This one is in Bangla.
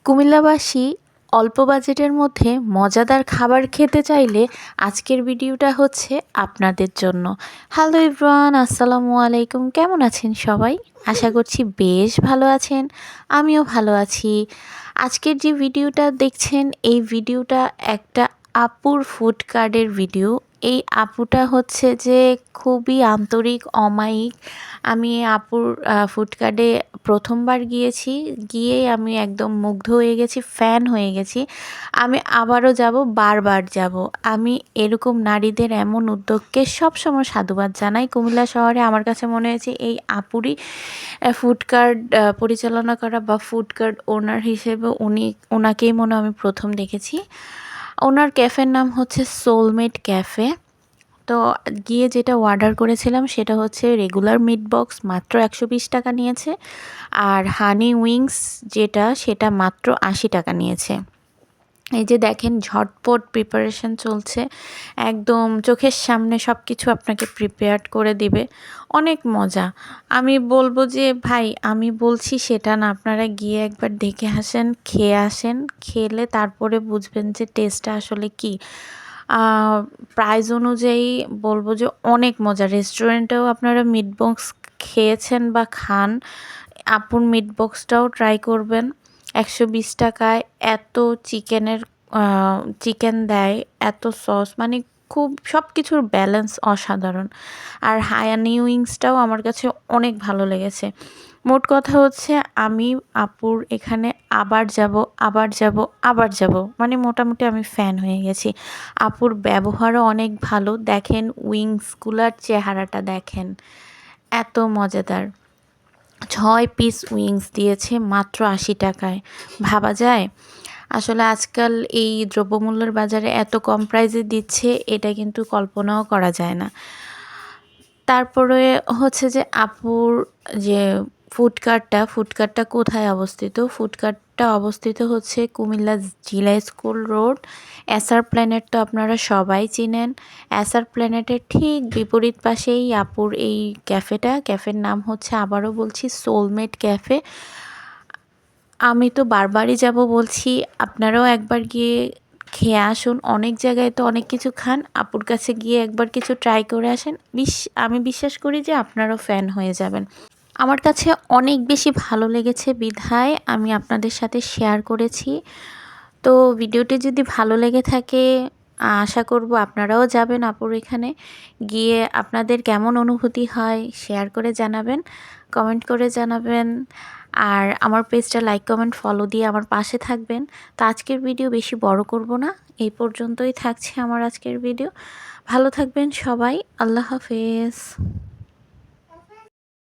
কুমিল্লাবাসী অল্প বাজেটের মধ্যে মজাদার খাবার খেতে চাইলে আজকের ভিডিওটা হচ্ছে আপনাদের জন্য। হ্যালো এভরিওয়ান, আসসালামু আলাইকুম। কেমন আছেন সবাই? আশা করছি বেশ ভালো আছেন। আমিও ভালো আছি। আজকের যে ভিডিওটা দেখছেন এই ভিডিওটা একটা আপুর ফুড কার্টের ভিডিও। এই আপুটা হচ্ছে যে খুবই আন্তরিক, অমায়িক। আমি আপুর ফুড কার্টে প্রথমবার গিয়েছি, গিয়েই আমি একদম মুগ্ধ হয়ে গেছি, ফ্যান হয়ে গেছি। আমি আবারও যাব, বারবার যাব। আমি এরকম নারীদের এমন উদ্যোগকে সবসময় সাধুবাদ জানাই। কুমিল্লা শহরে আমার কাছে মনে হয়েছে এই আপুরই ফুড কার্ট পরিচালনা করা বা ফুড কার্ট ওনার হিসেবে ওনাকেই মনে আমি প্রথম দেখেছি। ওনার ক্যাফের নাম হচ্ছে সোলমেট ক্যাফে। তো গিয়ে যেটা অর্ডার করেছিলাম সেটা হচ্ছে রেগুলার মিট বক্স, মাত্র 120 টাকা নিয়েছে। আর হানি উইংস যেটা, সেটা মাত্র 80 টাকা নিয়েছে। এই যে দেখেন, ঝটপট প্রিপারেশন চলছে, একদম চোখের সামনে সব কিছু আপনাকে প্রিপেয়ার্ড করে দিবে। অনেক মজা। আমি বলবো যে ভাই, আমি বলছি সেটা না, আপনারা গিয়ে একবার দেখে আসেন, খেয়ে আসেন। খেলে তারপরে বুঝবেন যে টেস্টটা আসলে কী। প্রাইস অনুযায়ী বলবো যে অনেক মজা। রেস্টুরেন্টেও আপনারা মিট বক্স খেয়েছেন বা খান, আপুর মিট বক্সটাও ট্রাই করবেন। 120 টাকায় এত চিকেন দেয়, এত সস, মানে খুব সব কিছুর ব্যালেন্স অসাধারণ। আর হানি উইংসটাও আমার কাছে অনেক ভালো লেগেছে। মোট কথা হচ্ছে আমি আপুর এখানে আবার যাব, আবার যাব, আবার যাব, মানে মোটামুটি আমি ফ্যান হয়ে গেছি। আপুর ব্যবহারও অনেক ভালো। দেখেন উইংসগুলার চেহারাটা দেখেন, এত মজাদার। 6 পিস উইংস দিয়েছে মাত্র 80 টাকায়। ভাবা যায়? আসলে আজকাল এই দ্রব্যমূল্যের বাজারে এত কম প্রাইসে দিচ্ছে, এটা কিন্তু কল্পনাও করা যায় না। তারপরে হচ্ছে যে আপুর যে ফুডকার্টটা কোথায় অবস্থিত? ফুডকার্টটা অবস্থিত হচ্ছে কুমিল্লা জিলা স্কুল রোড, এসআর প্ল্যানেট। তো আপনারা সবাই চিনেন। এসআর প্ল্যানেটের ঠিক বিপরীত পাশেই আপুর এই ক্যাফের নাম হচ্ছে, আবারও বলছি, সোলমেট ক্যাফে। আমি তো বারবারই যাব বলছি, আপনারাও একবার গিয়ে খেয়ে আসুন। অনেক জায়গায় তো অনেক কিছু খান, আপুর কাছে গিয়ে একবার কিছু ট্রাই করে আসেন। আমি বিশ্বাস করি যে আপনারাও ফ্যান হয়ে যাবেন। আমার কাছে অনেক বেশি ভালো লেগেছে বিধায় আমি আপনাদের সাথে শেয়ার করেছি। তো ভিডিওটি যদি ভালো লেগে থাকে, আশা করব আপনারাও যাবেন আপুর এখানে গিয়ে। আপনাদের কেমন অনুভূতি হয় শেয়ার করে জানাবেন, কমেন্ট করে জানাবেন। আর আমার পেজটা লাইক, কমেন্ট, ফলো দিয়ে আমার পাশে থাকবেন। তো আজকের ভিডিও বেশি বড় করব না, এই পর্যন্তই থাকছে আমার আজকের ভিডিও। ভালো থাকবেন সবাই। আল্লাহ হাফেজ।